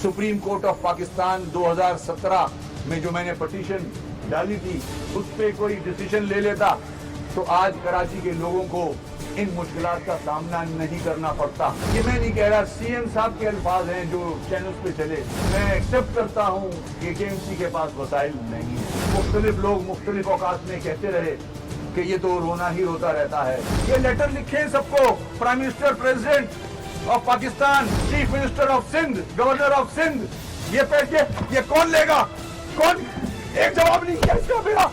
Supreme court of Pakistan 2017 में जो मैंने पिटीशन डाली थी उस पर कोई डिसीजन ले लेता तो आज कराची के लोगों को इन मुश्किलात का सामना नहीं करना पड़ता। ये मैं नहीं कह रहा, सीएम साहब के अल्फाज हैं जो चैनल्स पे चले। मैं एक्सेप्ट करता हूँ कि केएमसी के पास वसाइल नहीं है। मुख्तलिफ लोग मुख्तलिफ औकात में कहते रहे कि ये तो रोना ही रोता रहता है। ये लेटर लिखे सबको, prime minister, president of Pakistan, chief minister of Sindh, governor of Sindh, ये पैसे ये कौन लेगा? कौन? एक जवाब नहीं किया इसका मेरा।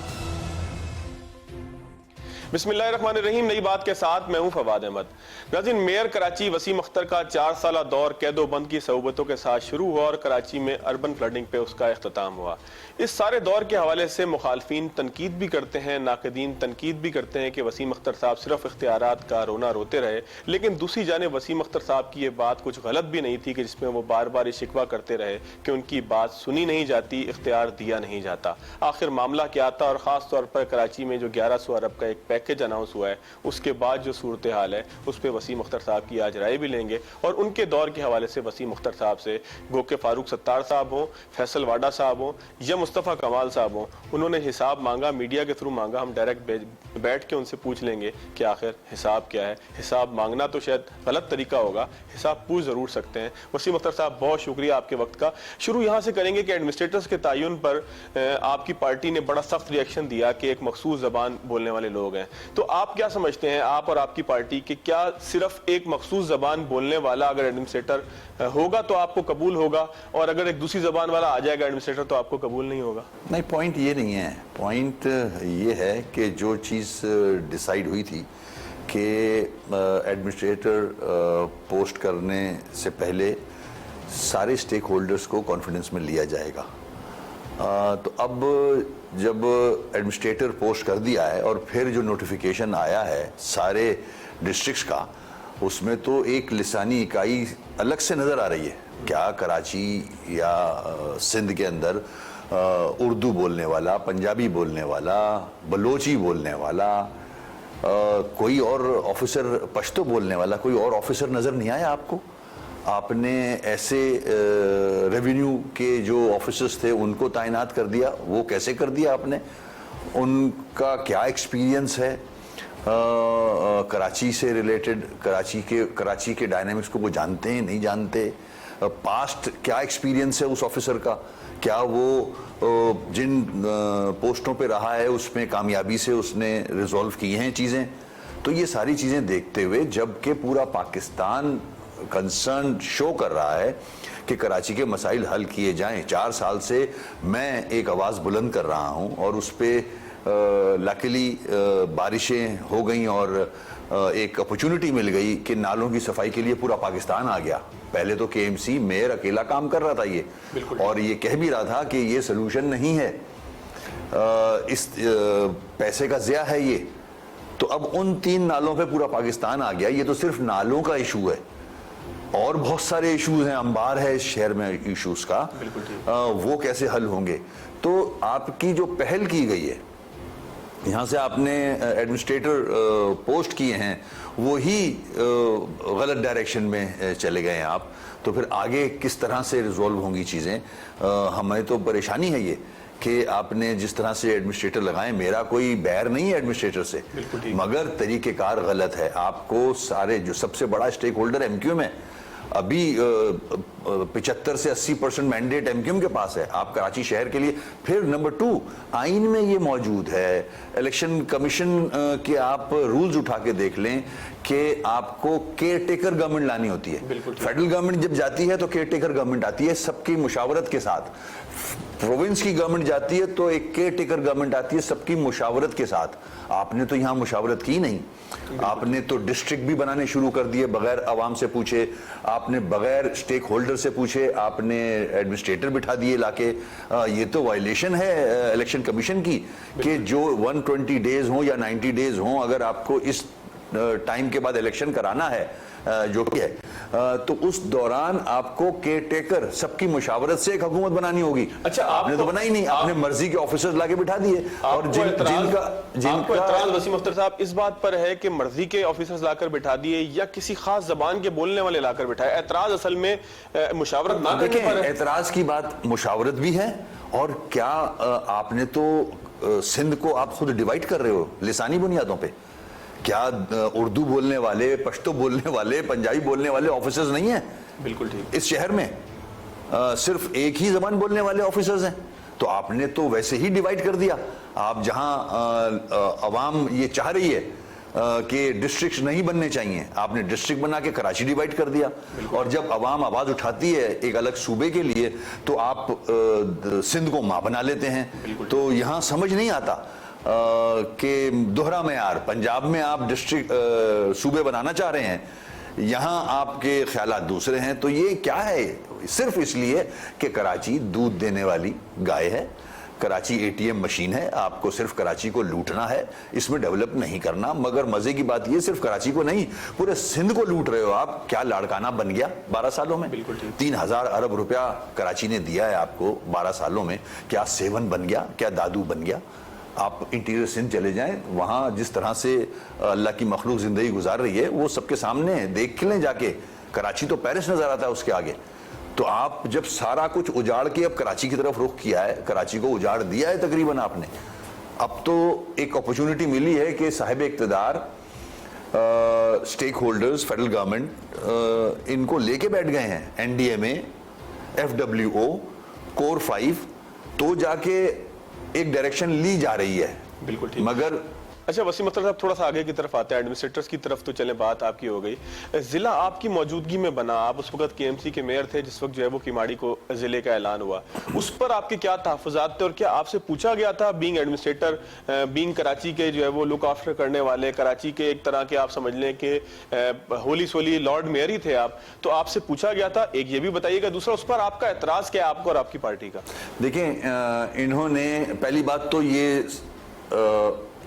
बिस्मिल्लाहिर्रहमानिर्रहीम। नई बात के साथ मैं हूं फवाद अहमद। नाज़रीन, मेयर कराची वसीम अख्तर का 4 साला दौर कैदो बंद की सहूबतों के साथ शुरू हुआ और कराची में अर्बन फ्लडिंग पे उसका इख्तिताम हुआ। इस सारे दौर के हवाले से मुखालफीन तनकीद भी करते हैं, नाक़दीन तनकीद भी करते हैं कि वसीम अख्तर साहब सिर्फ इख्तियारात का रोना रोते रहे, लेकिन दूसरी जानिब वसीम अख्तर साहब की ये बात कुछ गलत भी नहीं थी कि जिसमें वो बार बार ये शिकवा करते रहे कि उनकी बात सुनी नहीं जाती, इख्तियार दिया नहीं जाता। आखिर मामला क्या था और ख़ास तौर पर कराची में जो 1100 अरब का एक पैकेज अनाउंस हुआ है उसके बाद जो सूरत हाल है उस पर वसीम अख्तर साहब की आज राय भी लेंगे और उनके दौर के हवाले से वसीम अख्तर साहब से गो के फारूक सत्तार साहब हों, फैसल वाडा साहब हों या मुस्तफ़ा कमाल साहब हों, उन्होंने हिसाब मांगा, मीडिया के थ्रू मांगा। हम डायरेक्ट बैठ के उनसे पूछ लेंगे कि आखिर हिसाब क्या है। हिसाब मांगना तो शायद गलत तरीका होगा, हिसाब पूछ ज़रूर सकते हैं। वसीम अख्तर साहब, बहुत शुक्रिया आपके वक्त का। शुरू यहाँ से करेंगे कि एडमिनिस्ट्रेटर्स के तयन पर आपकी पार्टी ने बड़ा सख्त रिएक्शन दिया कि एक मखसूस ज़बान बोलने वाले लोग हैं, तो आप क्या समझते हैं, आप और आपकी पार्टी, कि क्या सिर्फ एक मखसूस ज़बान बोलने वाला अगर एडमिनिस्ट्रेटर होगा तो आपको कबूल होगा और अगर एक दूसरी ज़बान वाला आ जाएगा एडमिनिस्ट्रेटर तो आपको कबूल नहीं होगा? नहीं, पॉइंट ये नहीं है। पॉइंट ये है कि जो चीज़ डिसाइड हुई थी कि एडमिनिस्ट्रेटर पोस्ट करने से पहले सारे स्टेक होल्डर्स को कॉन्फिडेंस में लिया जाएगा, तो अब जब एडमिनिस्ट्रेटर पोस्ट कर दिया है और फिर जो नोटिफिकेशन आया है सारे डिस्ट्रिक्ट्स का, उसमें तो एक लिसानी इकाई अलग से नज़र आ रही है। क्या कराची या सिंध के अंदर उर्दू बोलने वाला, पंजाबी बोलने वाला, बलोची बोलने वाला, कोई और ऑफिसर, पश्तो बोलने वाला कोई और ऑफिसर नज़र नहीं आया आपको? आपने ऐसे रेवेन्यू के जो ऑफिसर्स थे उनको तैनात कर दिया, वो कैसे कर दिया आपने? उनका क्या एक्सपीरियंस है कराची से रिलेटेड? कराची के डायनामिक्स को वो जानते हैं, नहीं जानते? पास्ट क्या एक्सपीरियंस है उस ऑफिसर का? क्या वो जिन पोस्टों पे रहा है उसमें कामयाबी से उसने रिजॉल्व की हैं चीज़ें? तो ये सारी चीज़ें देखते हुए, जबकि पूरा पाकिस्तान कंसर्न शो कर रहा है कि कराची के मसाइल हल किए जाएं, 4 साल से मैं एक आवाज़ बुलंद कर रहा हूं और उस पर लकीली बारिशें हो गई और एक अपॉर्चुनिटी मिल गई कि नालों की सफाई के लिए पूरा पाकिस्तान आ गया। पहले तो केएमसी मेयर अकेला काम कर रहा था ये, और ये कह भी रहा था कि ये सोल्यूशन नहीं है, इस पैसे का ज़िया है ये। तो अब उन 3 नालों पे पूरा पाकिस्तान आ गया। ये तो सिर्फ नालों का इशू है और बहुत सारे इश्यूज हैं, अंबार है इस शहर में इश्यूज का, वो कैसे हल होंगे? तो आपकी जो पहल की गई है, यहाँ से आपने एडमिनिस्ट्रेटर पोस्ट किए हैं, वो ही गलत डायरेक्शन में चले गए हैं आप, तो फिर आगे किस तरह से रिजॉल्व होंगी चीज़ें? हमें तो परेशानी है ये कि आपने जिस तरह से एडमिनिस्ट्रेटर लगाए, मेरा कोई बैर नहीं है एडमिनिस्ट्रेटर से, मगर तरीक़ेकार गलत है। आपको सारे जो सबसे बड़ा स्टेक होल्डर एमक्यूएम है, अभी 75 से 80% मैंडेट एमक्यूएम के पास है आप कराची शहर के लिए। फिर नंबर 2, आइन में ये मौजूद है, इलेक्शन कमीशन के आप रूल्स उठा के देख लें कि आपको केयर टेकर गवर्नमेंट लानी होती है। फेडरल गवर्नमेंट जब जाती है तो केयर टेकर गवर्नमेंट आती है सबकी मुशावरत के साथ। प्रोविंस की गवर्नमेंट जाती है तो एक केयर टेकर गवर्नमेंट आती है सबकी मुशावरत के साथ। आपने तो यहाँ मुशावरत की नहीं, आपने तो डिस्ट्रिक्ट भी बनाने शुरू कर दिए बगैर आवाम से पूछे, आपने बगैर स्टेक होल्डर से पूछे आपने एडमिनिस्ट्रेटर बिठा दिए लाके। ये तो वायलेशन है इलेक्शन कमीशन की कि जो 120 डेज हों या 90 डेज हों, अगर आपको इस टाइम के बाद इलेक्शन कराना है जो कि है, तो उस दौरान आपको केयर टेकर सबकी मुशावरत से एक हुकूमत बनानी होगी। अच्छा, आपने तो बनाई नहीं, आपने मर्जी के ऑफिसर्स लाके बिठा दिए। और जिनका एतराज वसीम अख्तर साहब इस बात पर है कि मर्जी के ऑफिसर्स लाकर बिठा दिए या किसी खास जबान के बोलने वाले लाकर बिठाए, एतराज असल में मुशावरत ना करने पर है। एतराज की बात मुशावरत भी है, और क्या आपने तो सिंध को आप खुद डिवाइड कर रहे हो लिसानी बुनियादों पे। क्या उर्दू बोलने वाले, पश्तो बोलने वाले, पंजाबी बोलने वाले ऑफिसर्स नहीं है? बिल्कुल ठीक। इस शहर में सिर्फ एक ही जबान बोलने वाले ऑफिसर्स हैं, तो आपने तो वैसे ही डिवाइड कर दिया। आप जहां अवाम ये चाह रही है कि डिस्ट्रिक्ट नहीं बनने चाहिए, आपने डिस्ट्रिक्ट बना के कराची डिवाइड कर दिया। और जब अवाम आवाज उठाती है एक अलग सूबे के लिए, तो आप सिंध को मां बना लेते हैं। तो यहां समझ नहीं आता कि दोहरा मेयार, पंजाब में आप डिस्ट्रिक्ट सूबे बनाना चाह रहे हैं, यहां आपके ख्यालात दूसरे हैं। तो ये क्या है? सिर्फ इसलिए कि कराची दूध देने वाली गाय है, कराची एटीएम मशीन है, आपको सिर्फ कराची को लूटना है, इसमें डेवलप नहीं करना। मगर मजे की बात ये, सिर्फ कराची को नहीं, पूरे सिंध को लूट रहे हो आप। क्या लाड़काना बन गया 12 सालों में? 3000 अरब रुपया कराची ने दिया है आपको 12 सालों में। क्या सेवन बन गया? क्या दादू बन गया? आप इंटीरियर सिंध चले जाएं, वहां जिस तरह से अल्लाह की मखलूक जिंदगी गुजार रही है, वो सबके सामने देख लें जाके। कराची तो पेरिस नजर आता है उसके आगे। तो आप जब सारा कुछ उजाड़ के अब कराची की तरफ रुख किया है, कराची को उजाड़ दिया है तकरीबन आपने, अब तो एक अपॉर्चुनिटी मिली है कि साहिब इक्तदार, स्टेक होल्डर्स, फेडरल गवर्नमेंट इनको लेके बैठ गए हैं, एनडीएमए, एफडब्ल्यूओ, कोर 5, तो जाके एक डायरेक्शन ली जा रही है। बिल्कुल ठीक। मगर अच्छा वसीम अख्तर साहब, थोड़ा सा आगे की तरफ आते हैं, एडमिनिस्ट्रेटर्स की तरफ तो चले, बात आपकी हो गई। जिला आपकी मौजूदगी में बना, आप उस वक्त केएमसी के मेयर थे जिस वक्त जो है वो किमाड़ी को जिले का ऐलान हुआ, उस पर आपके क्या तहफ़्फ़ुज़ात थे और क्या आपसे पूछा गया था, बीइंग एडमिनिस्ट्रेटर, बीइंग कराची के जो है वो लुक आफ्टर करने वाले, कराची के एक तरह के आप समझ लें कि होली सोली लॉर्ड मेयर ही थे आप, तो आपसे पूछा गया था? एक ये भी बताइएगा, दूसरा उस पर आपका एतराज़ क्या है, आपको और आपकी पार्टी का? देखें, इन्होंने पहली बात तो ये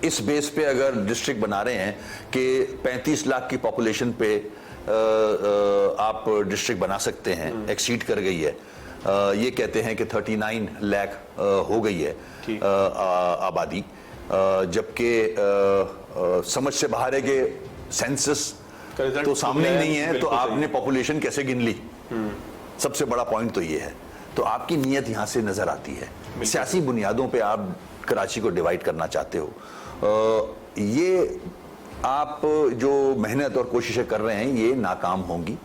इस बेस पे अगर डिस्ट्रिक्ट बना रहे हैं कि 35 लाख की पॉपुलेशन पे आप डिस्ट्रिक्ट बना सकते हैं, एक्सीड कर गई है। ये कहते हैं कि 39 लाख हो गई है आबादी, जबकि समझ से बाहर है कि सेंसस तो सामने ही नहीं है, तो आपने पॉपुलेशन कैसे गिन ली? सबसे बड़ा पॉइंट तो ये है। तो आपकी नीयत यहां से नजर आती है, सियासी बुनियादों पे आप कराची को डिवाइड करना चाहते हो। ये आप जो मेहनत और कोशिशें कर रहे हैं ये नाकाम होंगी।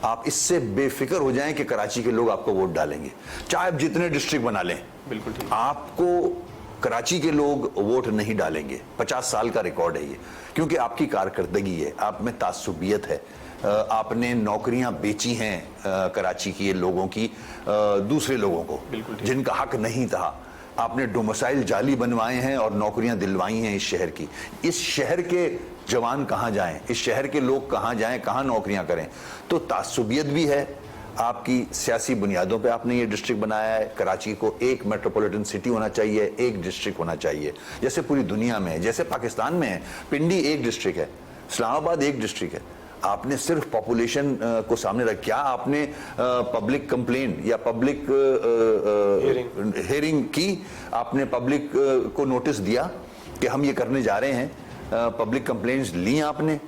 आप इससे बेफिक्र हो जाएं कि कराची के लोग आपको वोट डालेंगे, चाहे आप जितने डिस्ट्रिक्ट बना लें। बिल्कुल ठीक। आपको कराची के लोग वोट नहीं डालेंगे। 50 साल का रिकॉर्ड है ये, क्योंकि आपकी कारकर्दगी है, आप में तासुबियत है, आपने नौकरियां बेची हैं कराची के लोगों की दूसरे लोगों को जिनका हक नहीं था। आपने डोमिसाइल जाली बनवाए हैं और नौकरियां दिलवाई हैं इस शहर की। इस शहर के जवान कहां जाएं, इस शहर के लोग कहां जाएं, कहां नौकरियां करें? तो तासुबियत भी है आपकी, सियासी बुनियादों पे आपने ये डिस्ट्रिक्ट बनाया है। कराची को एक मेट्रोपॉलिटन सिटी होना चाहिए, एक डिस्ट्रिक्ट होना चाहिए, जैसे पूरी दुनिया में है, जैसे पाकिस्तान में है। पिंडी एक डिस्ट्रिक्ट है, इस्लामाबाद एक डिस्ट्रिक्ट है। आपने सिर्फ पॉपुलेशन को सामने रख, क्या आपने पब्लिक कंप्लेन या पब्लिक हेयरिंग की? आपने पब्लिक को नोटिस दिया कि हम ये करने जा रहे हैं? पब्लिक कंप्लेंट्स ली आपने?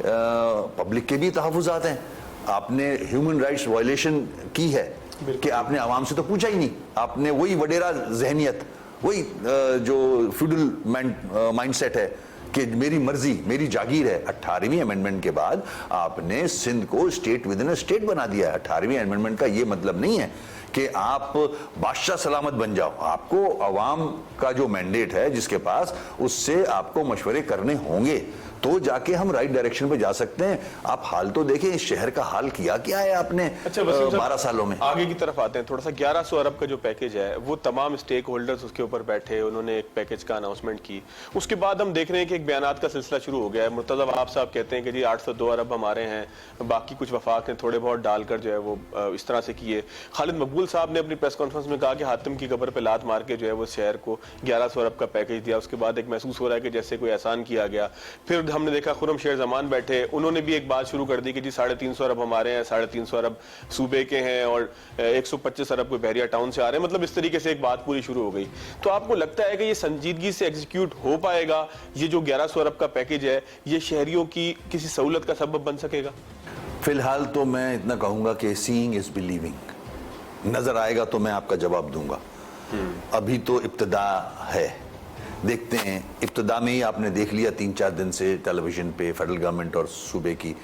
पब्लिक के भी तहफ़्फ़ुज़ात हैं। आपने ह्यूमन राइट्स वायलेशन की है कि आपने आवाम से तो पूछा ही नहीं। आपने वही वडेरा जहनियत, वही जो फ्यूडल माइंडसेट है कि मेरी मर्जी मेरी जागीर है। 18वीं अमेंडमेंट के बाद आपने सिंध को स्टेट विद इन स्टेट बना दिया है। 18वीं अमेंडमेंट का ये मतलब नहीं है कि आप बादशाह सलामत बन जाओ। आपको अवाम का जो मैंडेट है जिसके पास, उससे आपको मशवरे करने होंगे, तो जाके हम राइट डायरेक्शन पे जा सकते हैं। आप हाल तो देखें, इस शहर का हाल किया क्या है आपने 12 सालों में। आगे की तरफ आते हैं, थोड़ा सा 1100 अरब का जो पैकेज है वो तमाम स्टेक होल्डर्स उसके ऊपर बैठे, उन्होंने एक पैकेज का अनाउंसमेंट की। उसके बाद हम देख रहे हैं कि एक बयानात का सिलसिला शुरू हो गया है। मुर्तज़ा वहाब साहब कहते हैं कि जी 802 अरब हमारे हैं, बाकी कुछ वफाक ने थोड़े बहुत डालकर जो है वो इस तरह से किए। खालिद मकबूल साहब ने अपनी प्रेस कॉन्फ्रेंस में कहा कि हातिम की कब्र पर लात मार के जो है वो शहर को 1100 अरब का पैकेज दिया। उसके बाद एक महसूस हो रहा है कि जैसे कोई एहसान किया गया। फिर इर्द हमने देखा खुर्रम शेर जमान बैठे, उन्होंने भी एक बात शुरू कर दी कि जी 350 अरब हमारे हैं, 350 अरब सूबे के हैं और 125 अरब कोई बहरिया टाउन से आ रहे हैं। मतलब इस तरीके से एक बात पूरी शुरू हो गई। तो आपको लगता है कि ये संजीदगी से एग्जीक्यूट हो पाएगा? ये जो 1100 अरब का पैकेज है ये शहरियों की किसी सहूलत का सबब बन सकेगा? फिलहाल तो मैं इतना कहूंगा कि सीइंग इज बिलीविंग, नजर आएगा तो मैं आपका जवाब दूंगा। अभी तो इब्तिदा है, देखते हैं। इब्तिदा में ही आपने देख लिया 3-4 दिन से टेलीविजन पे फेडरल गवर्नमेंट और सूबे की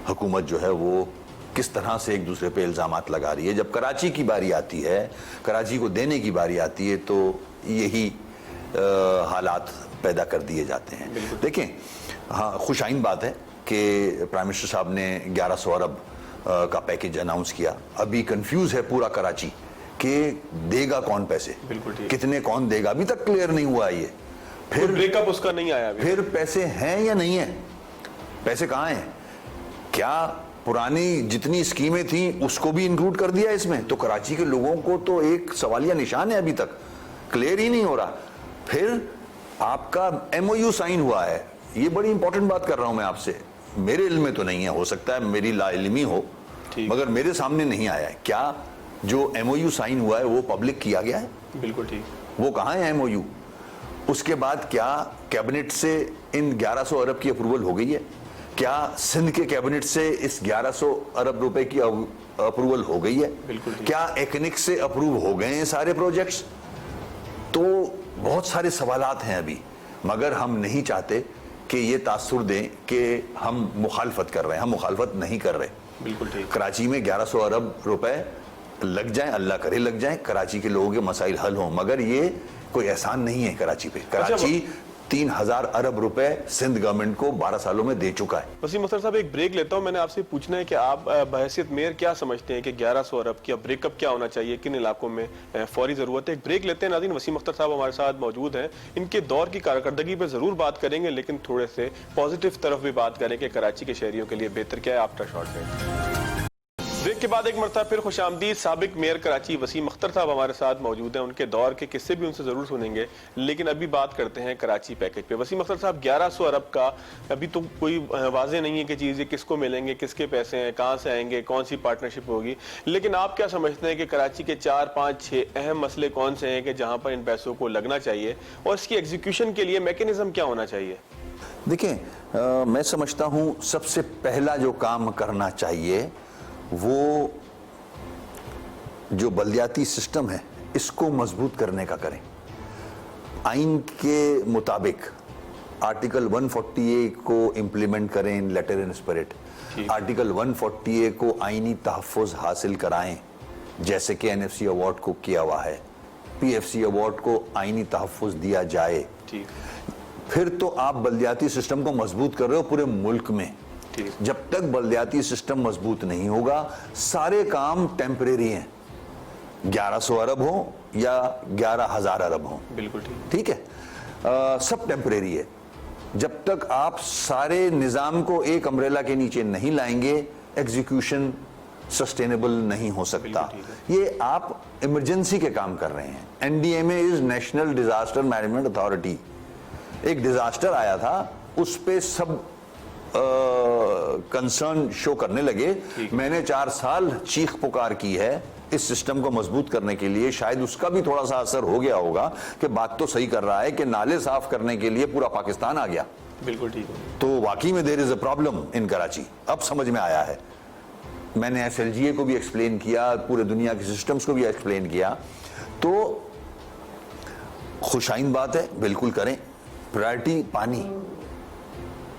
हुकूमत जो है वो किस तरह से एक दूसरे पे इल्जामात लगा रही है। जब कराची की बारी आती है, कराची को देने की बारी आती है, तो यही हालात पैदा कर दिए जाते हैं। देखें, हाँ, खुशाइन बात है कि प्राइम मिनिस्टर साहब ने 1100 अरब का पैकेज अनाउंस किया। अभी कंफ्यूज है पूरा कराची कि देगा कौन पैसे, कितने कौन देगा, अभी तक क्लियर नहीं हुआ ये। फिर ब्रेकअप उसका नहीं आया अभी। फिर पैसे हैं या नहीं है, पैसे कहाँ हैं? क्या पुरानी जितनी स्कीमें थी उसको भी इंक्लूड कर दिया इसमें? तो कराची के लोगों को तो एक सवालिया निशान है, अभी तक क्लियर ही नहीं हो रहा। फिर आपका MOU साइन हुआ है, ये बड़ी इंपॉर्टेंट बात कर रहा हूं मैं आपसे, मेरे इल्म में तो नहीं है, हो सकता है मेरी लाइल्मी हो, मगर मेरे सामने नहीं आया है। क्या जो MOU साइन हुआ है वो पब्लिक किया गया है? बिल्कुल ठीक। वो कहाँ है MOU? उसके बाद क्या कैबिनेट से इन 1100 अरब की अप्रूवल हो गई है? क्या सिंध के कैबिनेट से इस 1100 अरब रुपए की अप्रूवल हो गई है? क्या एकनिक से अप्रूव हो गए हैं सारे प्रोजेक्ट्स? तो बहुत सारे सवालात हैं अभी, मगर हम नहीं चाहते कि ये तासुर दें कि हम मुखालफत कर रहे हैं। हम मुखालफत नहीं कर रहे। बिल्कुल ठीक। कराची में 1100 अरब रुपए लग जाएं, अल्लाह करे लग जाएं, कराची के लोगों के मसाइल हल हों, मगर ये कोई एहसान नहीं है कराची पे। कराची 3000 अरब रुपए सिंध गवर्नमेंट को 12 सालों में दे चुका है। वसीम अख्तर साहब, एक ब्रेक लेता हूं। मैंने आपसे पूछना है कि आप बहैसियत मेयर क्या समझते हैं कि 1100 अरब की ब्रेकअप क्या होना चाहिए, किन इलाकों में फौरी जरूरत है? एक ब्रेक लेते हैं नाज़रीन। वसीम अख्तर साहब हमारे साथ मौजूद हैं, इनके दौर की कारकर्दगी पे जरूर बात करेंगे, लेकिन थोड़े से पॉजिटिव तरफ भी बात करें कि कराची के शहरियों के लिए बेहतर क्या है। After short break. ब्रेक के बाद एक मरतबा फिर खुशामदीद। साबिक मेयर कराची वसीम अख्तर साहब हमारे साथ मौजूद हैं, उनके दौर के किस्से भी उनसे जरूर सुनेंगे, लेकिन अभी बात करते हैं कराची पैकेज पे। वसीम अख्तर साहब, 1100 अरब का अभी तो कोई वाजे नहीं है कि चीज़ किसको मिलेंगे, किसके पैसे हैं, कहाँ से आएंगे, कौन सी पार्टनरशिप होगी, लेकिन आप क्या समझते हैं कि कराची के 4, 5, 6 अहम मसले कौन से हैं कि जहाँ पर इन पैसों को लगना चाहिए और इसकी एग्जीक्यूशन के लिए मैकेनिज्म क्या होना चाहिए? देखें, मैं समझता हूँ सबसे पहला जो काम करना चाहिए वो जो बल्दियाती सिस्टम है इसको मजबूत करने का करें। आइन के मुताबिक आर्टिकल 140A को इम्प्लीमेंट करें in letter and spirit. Article 140A को आइनी तहफ़्फ़ुज़ हासिल कराएं, जैसे कि NFC अवार्ड को किया हुआ है। PFC अवार्ड को आइनी तहफ़्फ़ुज़ दिया जाए। फिर तो आप बल्दियाती सिस्टम को मजबूत कर रहे हो पूरे मुल्क में। जब तक बल्दियाती सिस्टम मजबूत नहीं होगा, सारे काम टेम्परेरी हैं, 1100 अरब हो या 11,000 अरब हो। बिल्कुल ठीक है, सब टेम्परेरी है। जब तक आप सारे निजाम को एक अम्ब्रेला के नीचे नहीं लाएंगे, एग्जीक्यूशन सस्टेनेबल नहीं हो सकता। ये आप इमरजेंसी के काम कर रहे हैं। NDMA is national disaster management authority. एक डिजास्टर आया था, उस पे सब कंसर्न शो करने लगे। मैंने 4 साल चीख पुकार की है इस सिस्टम को मजबूत करने के लिए। शायद उसका भी थोड़ा सा असर हो गया होगा कि बात तो सही कर रहा है कि नाले साफ करने के लिए पूरा पाकिस्तान आ गया। बिल्कुल ठीक है। तो वाकई में there is a problem in Karachi, अब समझ में आया है। मैंने SLGA को भी एक्सप्लेन किया, पूरे दुनिया के सिस्टम्स को भी एक्सप्लेन किया। तो खुशाइन बात है, बिल्कुल करें। प्रायोरिटी पानी।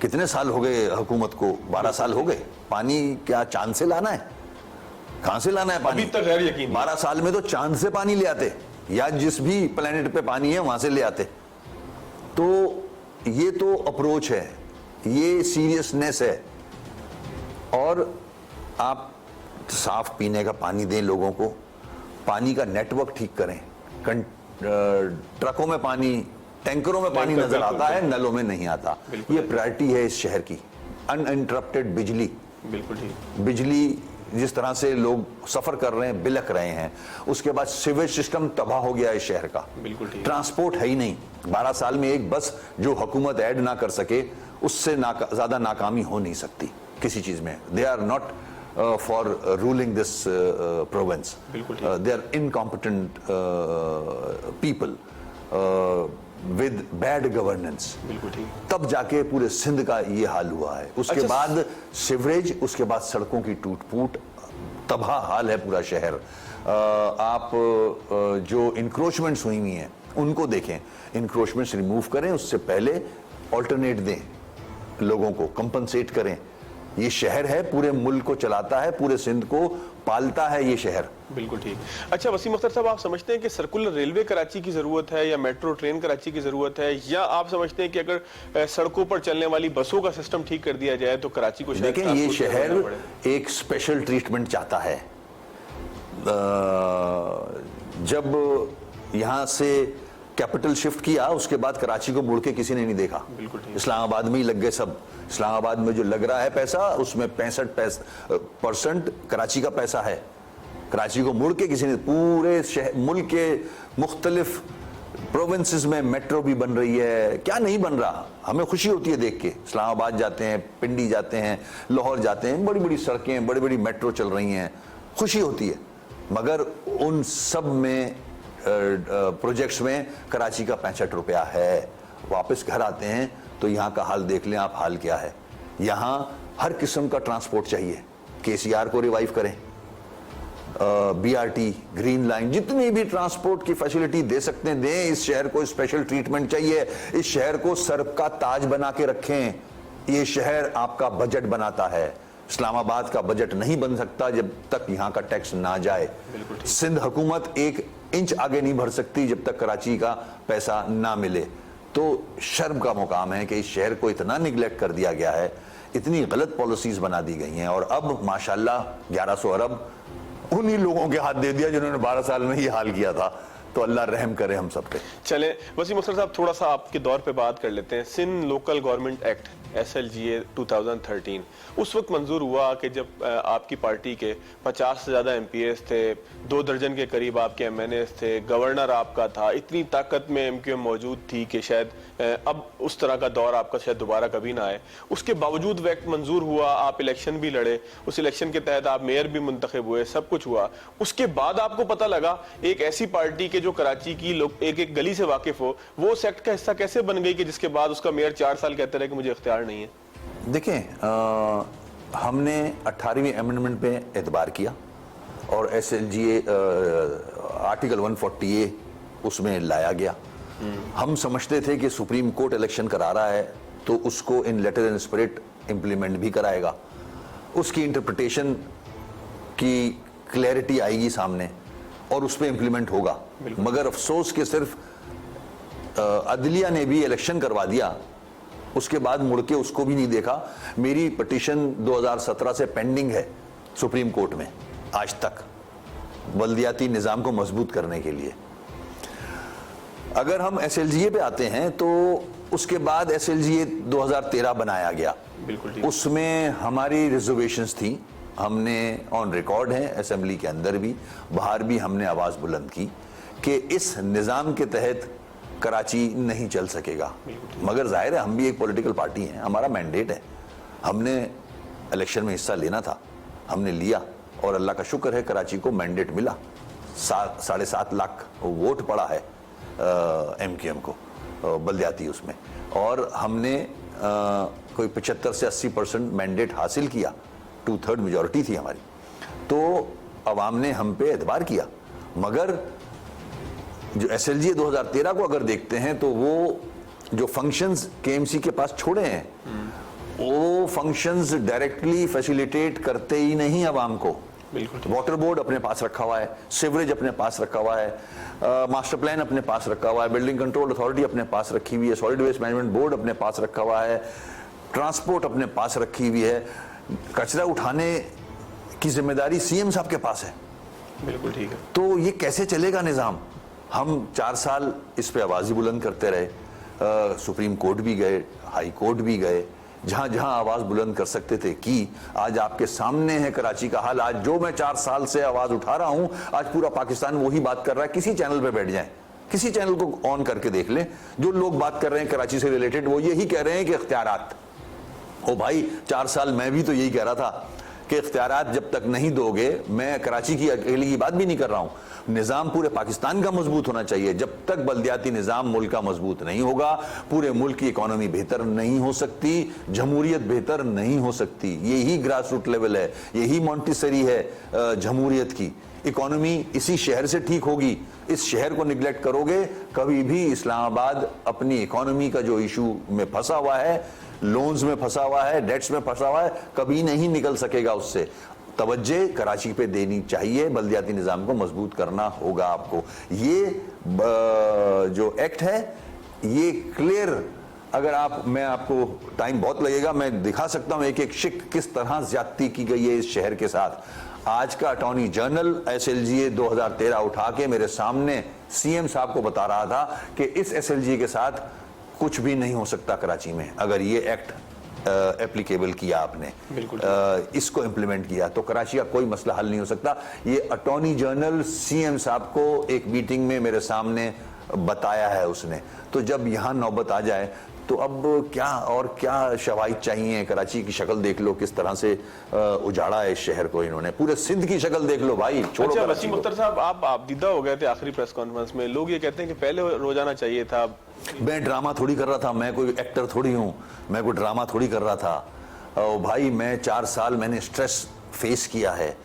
कितने साल हो गए हुकूमत को? 12 साल हो गए। पानी क्या चांद से लाना है? कहां से लाना है पानी? अभी तक गैर यकीन। 12 साल में तो चांद से पानी ले आते, या जिस भी प्लेनेट पे पानी है वहां से ले आते। तो ये तो अप्रोच है, ये सीरियसनेस है। और आप साफ पीने का पानी दें लोगों को, पानी का नेटवर्क ठीक करें। ट्रकों में पानी, टैंकरों में पानी नजर आता है, नलों में नहीं आता। ये प्रायोरिटी है इस शहर की। अनइंटरप्टेड बिजली। बिल्कुल ठीक। बिजली जिस तरह से लोग सफर कर रहे हैं, बिलख रहे हैं, उसके बाद सीवेज सिस्टम तबाह हो गया है शहर का, बिल्कुल ठीक। ट्रांसपोर्ट है ही नहीं। 12 साल में एक बस जो हुकूमत ऐड ना कर सके, उससे ज्यादा नाकामी हो नहीं सकती किसी चीज में। They are not for ruling this province, they are incompetent people with bad governance. बिल्कुल ठीक। तब जाके पूरे सिंध का ये हाल हुआ है। उसके बाद सिवरेज, उसके बाद सड़कों की टूट फूट, तबाह हाल है पूरा शहर। आप जो इंक्रोचमेंट्स हुई हुई हैं उनको देखें, इंक्रोचमेंट्स रिमूव करें, उससे पहले ऑल्टरनेट दें, लोगों को कंपनसेट करें। ये शहर है, पूरे मुल्क को चलाता है, पूरे सिंध को पालता है ये शहर। बिल्कुल ठीक। अच्छा वसीम अख्तर साहब, आप समझते हैं कि सर्कुलर रेलवे कराची की जरूरत है या मेट्रो ट्रेन कराची की जरूरत है, या आप समझते हैं कि अगर सड़कों पर चलने वाली बसों का सिस्टम ठीक कर दिया जाए तो कराची को? देखें, ये शहर एक स्पेशल ट्रीटमेंट चाहता है। जब यहां से कैपिटल शिफ्ट किया, उसके बाद कराची को मुड़ के किसी ने नहीं देखा। इस्लामाबाद में ही लग गए सब। इस्लामाबाद में जो लग रहा है पैसा, उसमें 65% कराची का पैसा है। कराची को मुड़ के किसी ने, पूरे मुल्क के मुख्तलिफ प्रोविंसेस में मेट्रो भी बन रही है। क्या नहीं बन रहा, हमें खुशी होती है देख के। इस्लामाबाद जाते हैं, पिंडी जाते हैं, लाहौर जाते हैं, बड़ी बड़ी सड़कें, बड़ी बड़ी मेट्रो चल रही हैं, खुशी होती है। मगर उन सब में प्रोजेक्ट्स में कराची का 65 रुपया है। वापस घर आते हैं तो यहाँ का हाल देख लें आप, हाल क्या है। यहाँ हर किस्म का ट्रांसपोर्ट चाहिए। केसीआर को रिवाइव करें, बीआरटी, ग्रीन लाइन, जितनी भी ट्रांसपोर्ट की फैसिलिटी दे सकते हैं दें। इस शहर को स्पेशल ट्रीटमेंट चाहिए। इस शहर को सर्फ का ताज बना के रखें। ये शहर आपका बजट बनाता है। इस्लामाबाद का बजट नहीं बन सकता जब तक यहाँ का टैक्स ना जाए। सिंध हुकूमत एक इंच आगे नहीं बढ़ सकती जब तक कराची का पैसा ना मिले। तो शर्म का मुकाम है कि इस शहर को इतना निगलेक्ट कर दिया गया है, इतनी गलत पॉलिसीज बना दी गई हैं। और अब माशाल्लाह 1100 अरब उन्हीं लोगों के हाथ दे दिया जिन्होंने 12 साल में ये हाल किया था। तो अल्लाह रहम करे हम सब पे। चले वसीम अख्तर साहब, थोड़ा सा आपके दौर पे बात कर लेते हैं। Sindh local government act SLGA 2013 उस वक्त मंजूर हुआ कि जब आपकी पार्टी के 50 से ज़्यादा MPs थे, 2 दर्जन के करीब आपके MNAs थे, गवर्नर आपका था, इतनी ताकत में MQM मौजूद थी कि शायद अब उस तरह का दौर आपका शायद दोबारा कभी ना आए। उसके बावजूद वो एक्ट मंजूर हुआ, आप इलेक्शन भी लड़े, उस इलेक्शन के तहत आप मेयर भी मुंतखब हुए, सब कुछ हुआ। उसके बाद आपको पता लगा एक ऐसी पार्टी के जो कराची की लोग एक एक गली से वाकिफ हो, वो उस एक्ट का हिस्सा कैसे बन गई कि जिसके बाद उसका मेयर 4 साल कहते रहे कि मुझे इख्तियार नहीं है? देखें, हमने 18वीं अमेंडमेंट पे एतबार किया और SLGA आर्टिकल 140A उसमें लाया गया। हम समझते थे कि सुप्रीम कोर्ट इलेक्शन करा रहा है तो उसको इन लेटर एंड स्पिरिट इंप्लीमेंट भी कराएगा, उसकी इंटरप्रिटेशन की क्लैरिटी आएगी सामने और उस पर इंप्लीमेंट होगा। मगर अफसोस कि सिर्फ अदलिया ने भी इलेक्शन करवा दिया, उसके बाद मुड़ के उसको भी नहीं देखा। मेरी पिटीशन 2017 से पेंडिंग है सुप्रीम कोर्ट में आज तक, बल्दियाती निज़ाम को मजबूत करने के लिए। अगर हम SLGA पे आते हैं तो उसके बाद SLGA 2013 बनाया गया। उसमें हमारी रिजर्वेशंस थी, हमने ऑन रिकॉर्ड है असेंबली के अंदर भी, बाहर भी हमने आवाज़ बुलंद की कि इस निज़ाम के तहत कराची नहीं चल सकेगा। मगर जाहिर है हम भी एक पॉलिटिकल पार्टी हैं, हमारा मैंडेट है, हमने इलेक्शन में हिस्सा लेना था, हमने लिया और अल्लाह का शुक्र है कराची को मैंडेट मिला। 7.5 लाख वोट पड़ा है MQM को बल्दियाती उसमें, और हमने कोई 75 से 80% मैंडेट हासिल किया, 2/3 मेजॉरिटी थी हमारी। तो अवाम ने हम पे एतबार किया। मगर जो SLGA 2013 को अगर देखते हैं तो वो जो फंक्शंस KMC के पास छोड़े हैं, वो फंक्शंस डायरेक्टली फैसिलिटेट करते ही नहीं अवाम को। वाटर बोर्ड अपने पास रखा हुआ है, सीवरेज अपने पास रखा हुआ है, मास्टर प्लान अपने पास रखा हुआ है, बिल्डिंग कंट्रोल अथॉरिटी अपने पास रखी हुई है, सॉलिड वेस्ट मैनेजमेंट बोर्ड अपने पास रखा हुआ है, ट्रांसपोर्ट अपने पास रखी हुई है, कचरा उठाने की जिम्मेदारी CM साहब के पास है। बिल्कुल ठीक है। तो ये कैसे चलेगा निज़ाम? हम 4 साल इस पे आवाज़ बुलंद करते रहे, सुप्रीम कोर्ट भी गए, हाई कोर्ट भी गए, जहां जहां आवाज बुलंद कर सकते थे की। आज आपके सामने है कराची का हाल। आज जो मैं 4 साल से आवाज उठा रहा हूं, आज पूरा पाकिस्तान वही बात कर रहा है। किसी चैनल पे बैठ जाएं, किसी चैनल को ऑन करके देख लें, जो लोग बात कर रहे हैं कराची से रिलेटेड, वो यही कह रहे हैं कि इख्तियारात। ओ भाई, 4 साल मैं भी तो यही कह रहा था कि इख्तियारात जब तक नहीं दोगे, मैं कराची की अकेली की बात भी नहीं कर रहा हूं, निज़ाम पूरे पाकिस्तान का मजबूत होना चाहिए। जब तक बल्दियाती निज़ाम मुल्क का मजबूत नहीं होगा, पूरे मुल्क की इकोनॉमी बेहतर नहीं हो सकती, जमहूरियत बेहतर नहीं हो सकती। यही ग्रास रूट लेवल है, यही मॉन्टेसरी है जमहूरियत की। इकोनॉमी इसी शहर से ठीक होगी। इस शहर को निगलेक्ट करोगे, कभी भी इस्लामाबाद अपनी इकोनॉमी का जो इशू में फंसा हुआ है, लोन्स में फंसा हुआ है, डेट्स में फंसा हुआ है, कभी नहीं निकल सकेगा उससे। तवज्जे कराची पे देनी चाहिए, बल्दियाती निज़ाम को मजबूत करना होगा आपको। ये जो एक्ट है ये क्लियर, अगर मैं आपको टाइम बहुत लगेगा, मैं दिखा सकता हूं एक एक शिक किस तरह ज्यादती की गई है इस शहर के साथ। आज का अटॉर्नी जनरल SLGA 2013 उठा के मेरे सामने CM साहब को बता रहा था कि इस SLGA के साथ कुछ भी नहीं हो सकता कराची में। अगर ये एक्ट एप्लीकेबल किया आपने, इसको इम्प्लीमेंट किया, तो कराची का कोई मसला हल नहीं हो सकता। ये अटॉर्नी जनरल CM साहब को एक मीटिंग में मेरे सामने बताया है उसने। तो जब यहाँ नौबत आ जाए तो अब क्या और क्या शवाहिद चाहिए। कराची की शक्ल देख लो किस तरह से उजाड़ा है इस शहर को इन्होंने। पूरे सिंध की शक्ल देख लो भाई, छोड़ो। अच्छा वसीम अख्तर साहब, आप आपदीदा हो गए थे आखिरी प्रेस कॉन्फ्रेंस में। लोग ये कहते हैं कि पहले रोजाना चाहिए था। मैं ड्रामा थोड़ी कर रहा था, मैं कोई एक्टर थोड़ी हूँ, मैं कोई ड्रामा थोड़ी कर रहा था। भाई मैं 4 साल मैंने स्ट्रेस फेस किया है।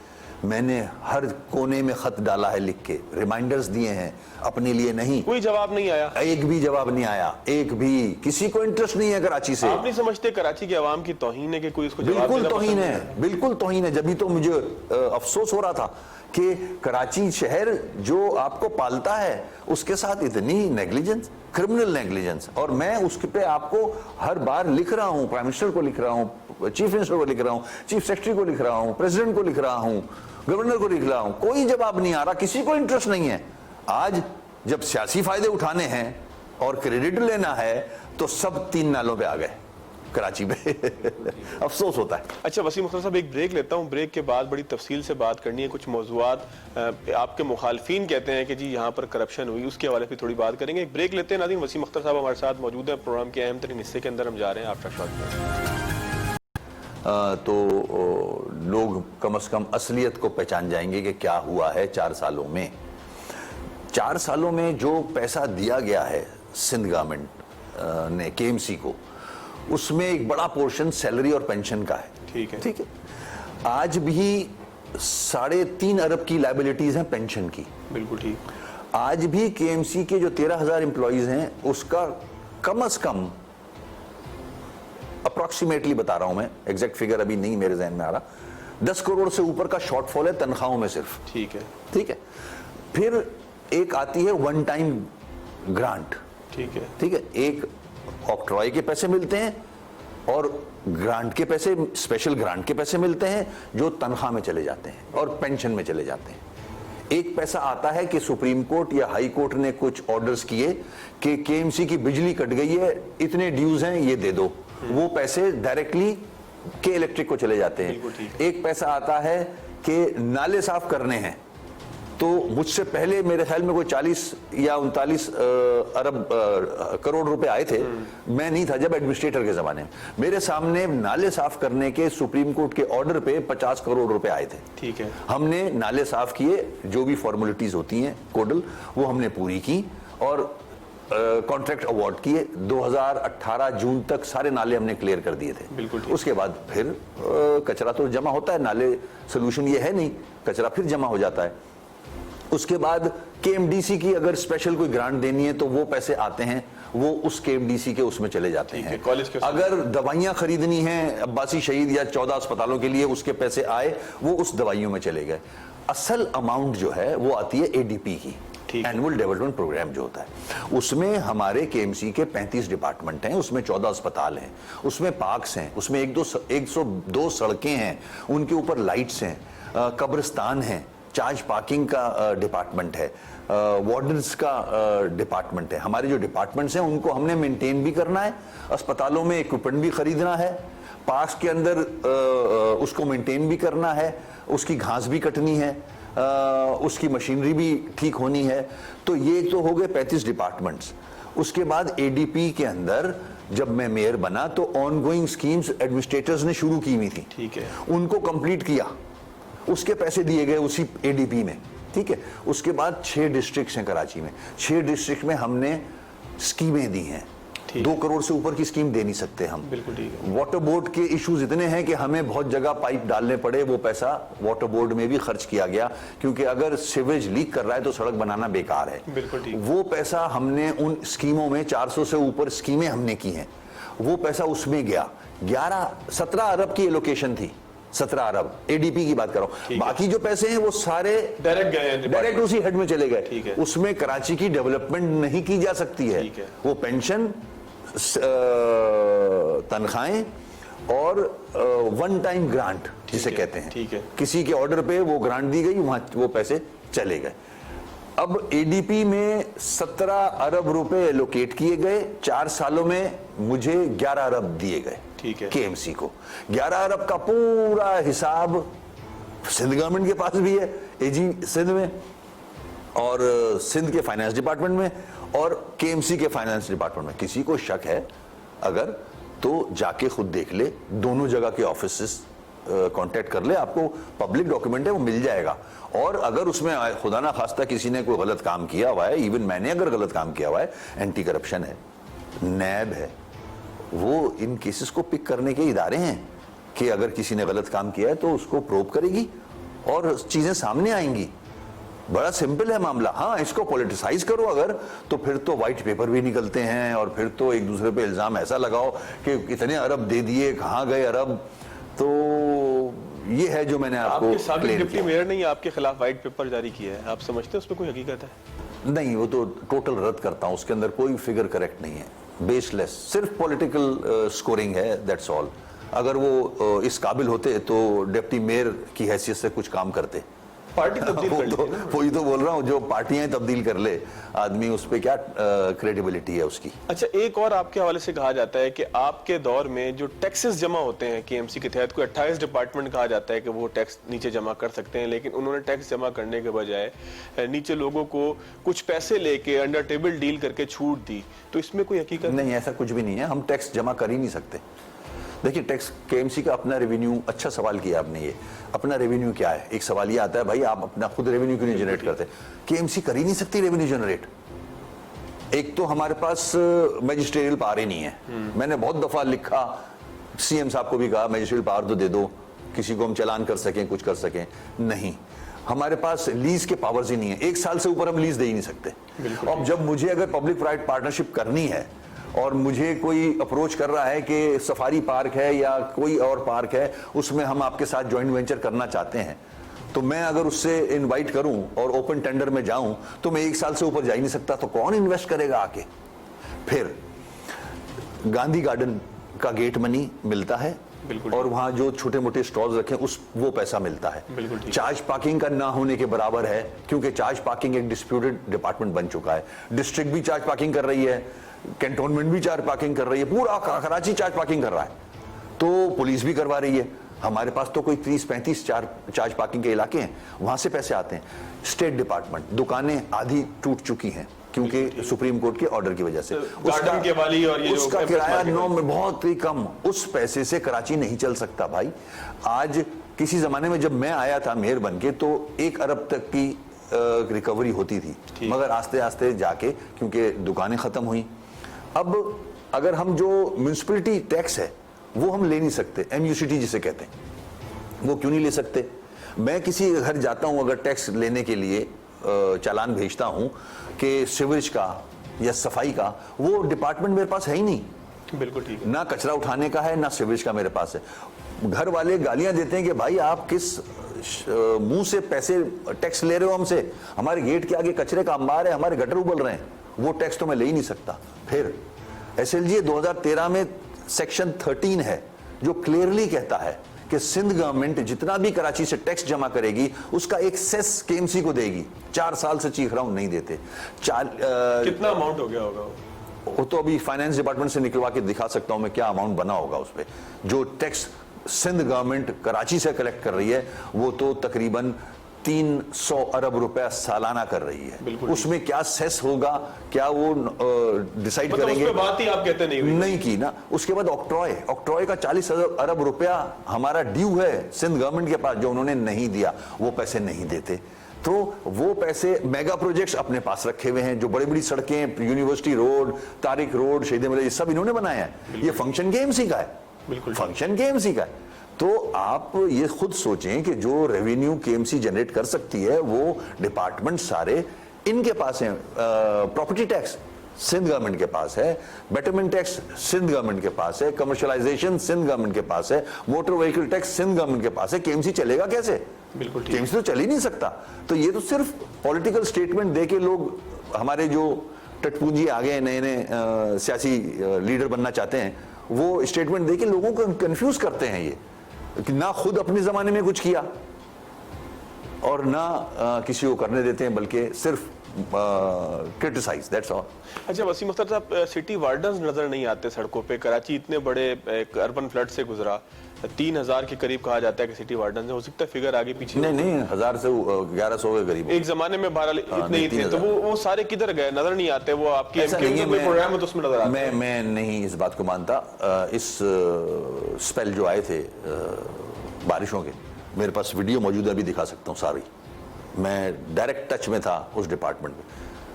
मैंने हर कोने में खत डाला है, लिख के रिमाइंडर्स दिए हैं, अपने लिए नहीं। कोई जवाब नहीं आया, एक भी जवाब नहीं आया, एक भी। किसी को इंटरेस्ट नहीं है कराची से। आप नहीं समझते कराची के अवाम की तौहीन है कि कोई इसको जवाब देना? बिल्कुल तौहीन है, बिल्कुल तौहीन है। जब तो मुझे अफसोस हो रहा था कि कराची शहर जो आपको पालता है उसके साथ इतनी नेग्लिजेंस, क्रिमिनल नेग्लिजेंस। और मैं उसके पे आपको हर बार लिख रहा हूं, प्राइम मिनिस्टर को लिख रहा हूं, चीफ मिनिस्टर को लिख रहा हूं, चीफ सेक्रेटरी को लिख रहा हूं, प्रेसिडेंट को लिख रहा हूं, गवर्नर को लिख रहा हूं, कोई जवाब नहीं आ रहा, किसी को इंटरेस्ट नहीं है। आज जब सियासी फायदे उठाने हैं और क्रेडिट लेना है तो सब 3 नालों पे आ गए कराची में। अफसोस होता है। अच्छा वसीम अख्तर साहब, एक ब्रेक लेता हूं। ब्रेक के बाद बड़ी तफसील से बात करनी है। कुछ मौज़ूआत आपके मुखालफीन कहते हैं कि जी यहाँ पर करप्शन हुई, उसके हवाले से थोड़ी बात करेंगे। एक ब्रेक लेते हैं नाज़रीन। वसीम अख्तर साहब हमारे साथ मौजूद है। प्रोग्राम के अहम तरीन हिस्से के अंदर हम जा रहे हैं। आफ्टर शॉट तो लोग कम से कम असलियत को पहचान जाएंगे कि क्या हुआ है 4 सालों में। 4 सालों में जो पैसा दिया गया है सिंध गवर्नमेंट ने KMC को, उसमें एक बड़ा पोर्शन सैलरी और पेंशन का है। ठीक है, ठीक है। आज भी 3.5 अरब की लायबिलिटीज हैं पेंशन की। बिल्कुल ठीक। आज भी KMC के जो 13,000 एम्प्लॉइज हैं उसका कम से कम, अप्रॉक्सीमेटली बता रहा हूं मैं, एग्जैक्ट फिगर अभी नहीं मेरे जहन में आ रहा, 10 करोड़ से ऊपर का शॉर्टफॉल है तनख्वाहों में सिर्फ। ठीक है, ठीक है। फिर एक आती है वन टाइम ग्रांट। ठीक है, ठीक है। एक ऑक्ट्रॉय के पैसे मिलते हैं और ग्रांट के पैसे, स्पेशल ग्रांट के पैसे मिलते हैं जो तनख्वाह में चले जाते हैं और पेंशन में चले जाते हैं। एक पैसा आता है कि सुप्रीम कोर्ट या हाई कोर्ट ने कुछ ऑर्डर्स किए कि KMC की बिजली कट गई है, इतने ड्यूज हैं, ये दे दो। वो पैसे डायरेक्टली के इलेक्ट्रिक को चले जाते हैं। एक पैसा आता है कि नाले साफ करने हैं, तो मुझसे पहले मेरे ख्याल में कोई 40 या 39 अरब करोड़ रुपए आए थे। मैं नहीं था जब, एडमिनिस्ट्रेटर के जमाने में मेरे सामने नाले साफ करने के सुप्रीम कोर्ट के ऑर्डर पे 50 करोड़ रुपए आए थे। ठीक है। हमने नाले साफ किए, जो भी फॉर्मेलिटीज होती हैं कोडल, वो हमने पूरी की और कॉन्ट्रैक्ट अवार्ड किए। 2018 जून तक सारे नाले हमने क्लियर कर दिए थे। बिल्कुल। उसके बाद फिर कचरा तो जमा होता है, नाले सोल्यूशन ये है नहीं, कचरा फिर जमा हो जाता है। उसके बाद KMDC की अगर स्पेशल कोई ग्रांट देनी है तो वो पैसे आते हैं, वो उस KMDC के उसमें चले जाते हैं। अगर दवाइयां खरीदनी हैं अब्बासी शहीद या 14 अस्पतालों के लिए, उसके पैसे आए, वो उस दवाइयों में चले गए। असल अमाउंट जो है वो आती है ADP की, एनुअल डेवलपमेंट प्रोग्राम जो होता है। उसमें हमारे KMC के 35 डिपार्टमेंट हैं, उसमें 14 अस्पताल हैं, उसमें पार्क्स हैं, उसमें 102 सड़कें हैं, उनके ऊपर लाइट्स हैं, कब्रिस्तान हैं, चार्ज पार्किंग का डिपार्टमेंट है, वार्डन्स का डिपार्टमेंट है। हमारे जो डिपार्टमेंट्स हैं उनको हमने मेंटेन भी करना है, अस्पतालों में इक्विपमेंट भी खरीदना है, पार्क्स के अंदर उसको मेंटेन भी करना है, उसकी घास भी कटनी है, उसकी मशीनरी भी ठीक होनी है। तो ये तो हो गए 35 डिपार्टमेंट्स। उसके बाद एडीपी के अंदर जब मैं मेयर बना तो ऑनगोइंग स्कीम्स एडमिनिस्ट्रेटर्स ने शुरू की हुई थी, ठीक है, उनको कंप्लीट किया, उसके पैसे दिए गए उसी एडीपी में, ठीक है। उसके बाद 6 डिस्ट्रिक्ट्स हैं कराची में, 6 डिस्ट्रिक्ट में हमने स्कीमें दी हैं। 2 करोड़ से ऊपर की स्कीम दे नहीं सकते हम। बिल्कुल ठीक है। वाटर बोर्ड के इश्यूज इतने हैं कि हमें बहुत जगह पाइप डालने पड़े, वो पैसा वाटर बोर्ड में भी खर्च किया गया, क्योंकि अगर सीवेज लीक कर रहा है तो सड़क बनाना बेकार है। बिल्कुल ठीक। वो पैसा हमने उन स्कीमों में 400 से ऊपर स्कीमें हमने की हैं, वो पैसा उसमें गया। 17 अरब की एलोकेशन थी, 17 अरब एडीपी की बात कर रहा हूं। बाकी जो पैसे हैं वो सारे डायरेक्ट गए, डायरेक्ट उसी हेड में चले गए। ठीक है। उसमें कराची की डेवलपमेंट नहीं की जा सकती है। ठीक है। वो पेंशन, तनख्वाहें और वन टाइम ग्रांट जिसे कहते हैं, ठीक है। किसी के ऑर्डर पे वो ग्रांट दी गई, वहां वो पैसे चले गए। अब एडीपी में 17 अरब रुपए एलोकेट किए गए, 4 सालों में मुझे 11 अरब दिए गए, ठीक है, केएमसी को। 11 अरब का पूरा हिसाब सिंध गवर्नमेंट के पास भी है, एजी सिंध में और सिंध के फाइनेंस डिपार्टमेंट में और केएमसी के फाइनेंस डिपार्टमेंट में। किसी को शक है अगर तो जाके खुद देख ले, दोनों जगह के ऑफिसेस कांटेक्ट कर ले, आपको पब्लिक डॉक्यूमेंट है वो मिल जाएगा। और अगर उसमें खुदा ना खास्ता किसी ने कोई गलत काम किया हुआ है, इवन मैंने अगर गलत काम किया हुआ है, एंटी करप्शन है, नैब है, वो इन केसेस को पिक करने के इदारे हैं कि अगर किसी ने गलत काम किया है तो उसको प्रोब करेगी और चीजें सामने आएंगी। बड़ा सिंपल है मामला। हाँ, इसको पॉलिटिसाइज करो अगर, तो फिर तो व्हाइट पेपर भी निकलते हैं और फिर तो एक दूसरे पे इल्जाम ऐसा लगाओ कि इतने अरब दे दिए, कहाँ गए अरब। तो ये है जो मैंने आपको साबिक डिप्टी मेयर ने आपके खिलाफ व्हाइट पेपर जारी किया है, आप समझते हैं उसमें कोई हकीकत है? नहीं, वो तो टोटल रद्द करता हूं, उसके अंदर कोई फिगर करेक्ट नहीं है, बेसलेस, सिर्फ पॉलिटिकल स्कोरिंग है, दैट्स ऑल। अगर वो इस काबिल होते तो डिप्टी मेयर की हैसियत से कुछ काम करते। पार्टी तब्दील कर ली, वही तो बोल रहा हूँ, जो पार्टियां तब्दील कर ले आदमी, उस पे क्या क्रेडिबिलिटी है उसकी। अच्छा, एक और आपके हवाले से कहा जाता है कि आपके दौर में जो टैक्सेस जमा होते हैं केएमसी के तहत, कोई 28 डिपार्टमेंट कहा जाता है कि वो टैक्स नीचे जमा कर सकते हैं, लेकिन उन्होंने टैक्स जमा करने के बजाय नीचे लोगों को कुछ पैसे लेके अंडर टेबल डील करके छूट दी। तो इसमें कोई हकीकत नहीं, ऐसा कुछ भी नहीं है। हम टैक्स जमा कर ही नहीं सकते। देखिए, टैक्स केएमसी का अपना रेवेन्यू, अच्छा सवाल किया आपने, ये अपना रेवेन्यू क्या है। एक सवाल ये आता है, भाई आप अपना खुद रेवेन्यू क्यों नहीं जनरेट करते? केएमसी कर ही नहीं सकती रेवेन्यू जनरेट। एक तो हमारे पास मैजिस्ट्रियल पावर ही नहीं है। मैंने बहुत दफा लिखा, सीएम साहब को भी कहा मैजिस्ट्रियल पावर तो दे दो, किसी को हम चालान कर सकें, कुछ कर सकें। नहीं, हमारे पास लीज के पावर्स ही नहीं है। 1 साल से ऊपर हम लीज दे ही नहीं सकते। अब जब मुझे अगर पब्लिक प्राइवेट पार्टनरशिप करनी है और मुझे कोई अप्रोच कर रहा है कि सफारी पार्क है या कोई और पार्क है, उसमें हम आपके साथ जॉइंट वेंचर करना चाहते हैं, तो मैं अगर उससे इनवाइट करूं और ओपन टेंडर में जाऊं तो मैं 1 साल से ऊपर जा ही नहीं सकता। तो कौन इन्वेस्ट करेगा आके? फिर गांधी गार्डन का गेट मनी मिलता है और वहां जो छोटे मोटे स्टॉल्स रखे वो पैसा मिलता है। चार्ज पार्किंग का ना होने के बराबर है, क्योंकि चार्ज पार्किंग एक डिस्प्यूटेड डिपार्टमेंट बन चुका है। डिस्ट्रिक्ट भी चार्ज पार्किंग कर रही है, कैंटोनमेंट भी चार्ज पार्किंग कर रही है, पूरा कराची चार्ज पार्किंग कर रहा है, तो पुलिस भी करवा रही है। हमारे पास तो कोई 30-35 चार्ज पार्किंग के इलाके हैं, वहां से पैसे आते हैं। स्टेट डिपार्टमेंट, दुकानें आधी टूट चुकी हैं क्योंकि सुप्रीम कोर्ट के ऑर्डर की वजह से। उसका किराया 9 में बहुत ही कम, उस पैसे से कराची नहीं चल सकता भाई। आज किसी जमाने में जब मैं आया था मेयर बन के तो 1 अरब तक की रिकवरी होती थी, मगर आस्ते आस्ते जाके क्योंकि दुकानें खत्म हुई। अब अगर हम जो म्यूनिसिपैलिटी टैक्स है वो हम ले नहीं सकते, MUCT जिसे कहते हैं, वो क्यों नहीं ले सकते? मैं किसी घर जाता हूं, अगर टैक्स लेने के लिए चालान भेजता हूं कि सीवरेज का या सफाई का, वो डिपार्टमेंट मेरे पास है ही नहीं। बिल्कुल ठीक है। ना कचरा उठाने का है, ना सीवरेज का मेरे पास है। घर वाले गालियां देते हैं कि भाई आप किस मुंह से पैसे टैक्स ले रहे हो हमसे, हमारे गेट के आगे कचरे का अंबार है, हमारे गटर उबल रहे हैं, वो टैक्स तो मैं ले ही नहीं सकता। फिर SLGA 2013 में सेक्शन 13 है जो क्लियरली कहता है कि सिंध गवर्नमेंट जितना भी कराची से टैक्स जमा करेगी उसका एक सेस केएमसी को देगी। 4 साल से चीख रहा हूं, नहीं देते। कितना अमाउंट हो गया होगा वो तो अभी फाइनेंस डिपार्टमेंट से निकलवा के दिखा सकता हूं मैं क्या अमाउंट बना होगा उस पे। जो टैक्स सिंध गवर्नमेंट कराची से कलेक्ट कर रही है वो तो तकरीबन 300 अरब रुपया सालाना कर रही है। उसमें क्या सेस होगा, क्या वो डिसाइड करेंगे, उस पे बात ही आप कहते नहीं की ना। उसके बाद ऑक्ट्रॉय का 40 अरब रुपया हमारा ड्यू है सिंध गवर्नमेंट के पास, जो उन्होंने नहीं दिया। वो पैसे नहीं देते तो वो पैसे मेगा प्रोजेक्ट्स अपने पास रखे हुए हैं। जो बड़ी बड़ी सड़कें, यूनिवर्सिटी रोड, तारिक रोड, शहीद मिले, ये सब इन्होंने बनाया है। ये फंक्शन केएमसी का है, बिल्कुल फंक्शन केएमसी का है। तो आप ये खुद सोचें कि जो रेवेन्यू केएमसी जनरेट कर सकती है वो डिपार्टमेंट सारे इनके पास हैं। प्रॉपर्टी टैक्स सिंध गवर्नमेंट के पास है, बेटरमेंट टैक्स सिंध गवर्नमेंट के पास है, कमर्शियलाइजेशन सिंध गवर्नमेंट के पास है, motor vehicle tax Sindh government के पास है। केएमसी चलेगा कैसे? बिल्कुल केएमसी तो चल ही नहीं सकता। तो ये तो सिर्फ पॉलिटिकल स्टेटमेंट दे के लोग, हमारे जो टटपूंजी आ गए नए नए सियासी लीडर बनना चाहते हैं, वो स्टेटमेंट दे के लोगों को कंफ्यूज करते हैं। ये कि ना खुद अपने जमाने में कुछ किया और ना किसी को करने देते हैं, बल्कि सिर्फ क्रिटिसाइज, दैट्स ऑल। अच्छा वसीम अख्तर साहब, सिटी वार्डन्स नजर नहीं आते सड़कों पे। कराची इतने बड़े एक अर्बन फ्लड से गुजरा, 3000 के करीब कहा जाता है कि सिटी वार्डन्स है। हो सकता है फिगर आगे पीछे, नहीं 1000 से 1100 के करीब एक जमाने में 12 इतने ही थे। तो वो सारे किधर गए? नजर नहीं आते। वो आपकी प्रोग्राम है तो उसमें नजर आते हैं। मैं नहीं इस बात को मानता। इस स्पेल जो आए थे बारिशों के, मेरे पास वीडियो मौजूद है, अभी दिखा सकता हूँ सारी। मैं डायरेक्ट टच में था उस डिपार्टमेंट में।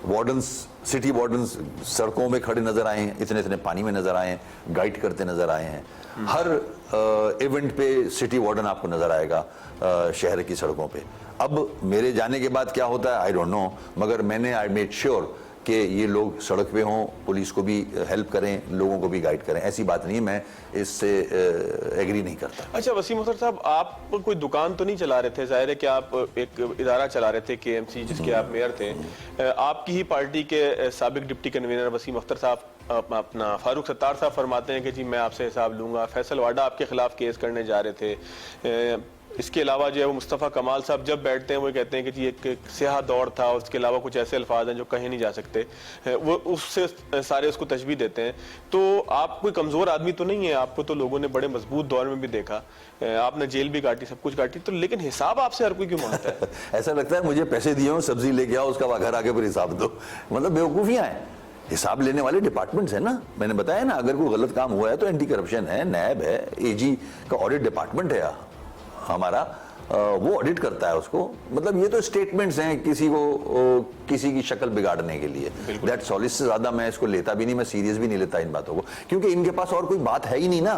वार्डन्स, सिटी वार्डन्स सड़कों में खड़े नजर आए हैं, इतने इतने पानी में नजर आए हैं, गाइड करते नजर आए हैं। हर इवेंट पे सिटी वार्डन आपको नजर आएगा शहर की सड़कों पे। अब मेरे जाने के बाद क्या होता है आई डोंट नो, मगर मैंने आई मेड श्योर कि ये लोग सड़क पे हों, पुलिस को भी हेल्प करें, लोगों को भी गाइड करें। ऐसी बात नहीं, मैं इससे एग्री नहीं करता। अच्छा वसीम अख्तर साहब, आप कोई दुकान तो नहीं चला रहे थे? जाहिर है कि आप एक इदारा चला रहे थे केएमसी, जिसके आप मेयर थे। आपकी ही पार्टी के साबिक डिप्टी कन्वीनर वसीम अख्तर साहब अपना फारूक सत्तार साहब फरमाते हैं कि जी मैं आपसे हिसाब लूंगा। फैसल वाडा आपके खिलाफ केस करने जा रहे थे। इसके अलावा जो है वो मुस्तफ़ा कमाल साहब जब बैठते हैं वो कहते हैं कि जी एक स्याह दौर था, उसके अलावा कुछ ऐसे अल्फाज हैं जो कहे नहीं जा सकते, वो उससे सारे उसको तशबीह देते हैं। तो आप कोई कमज़ोर आदमी तो नहीं है, आपको तो लोगों ने बड़े मजबूत दौर में भी देखा, आपने जेल भी काटी, सब कुछ काटी, तो लेकिन हिसाब आपसे हर कोई क्यों मांगता है? ऐसा लगता है मुझे पैसे दिए हो, सब्जी लेके आओ, उसका घर आके फिर हिसाब दो। मतलब बेवकूफ़ियाँ हैं। हिसाब लेने वाले डिपार्टमेंट्स हैं ना, मैंने बताया ना, अगर कोई गलत काम हुआ है तो एंटी करप्शन है, नैब है, एजी का ऑडिट डिपार्टमेंट है हमारा, वो ऑडिट करता है उसको। मतलब ये तो स्टेटमेंट्स हैं किसी को किसी की शक्ल बिगाड़ने के लिए, दैट्स ऑल। इससे ज्यादा मैं इसको लेता भी नहीं, मैं सीरियस भी नहीं लेता इन बातों को, क्योंकि इनके पास और कोई बात है ही नहीं ना,